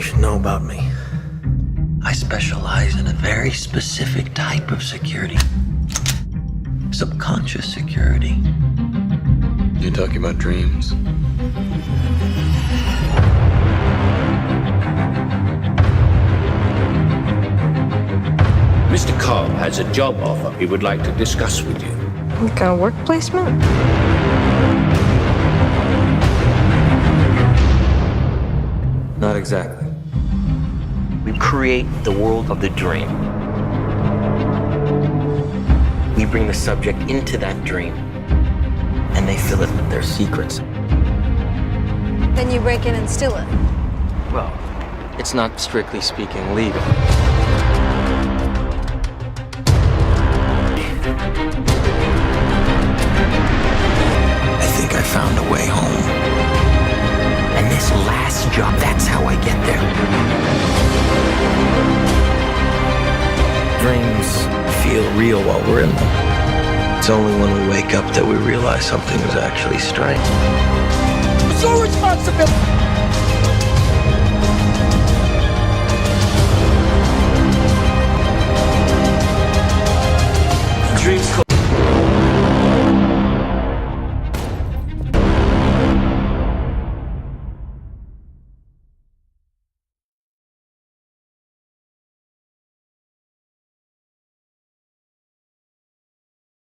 you should know about me. I specialize in a very specific type of security. Subconscious security. You're talking about dreams. Mr. Cobb has a job offer he would like to discuss with you. Like a work placement? Not exactly. We create the world of the dream. We bring the subject into that dream, and they fill it with their secrets. Then you break in and steal it. Well, it's not strictly speaking legal. I think I found a way home. And this last job, that's how I get there. Dreams feel real while we're in them. It's only when we wake up that we realize something was actually strange. It's your responsibility.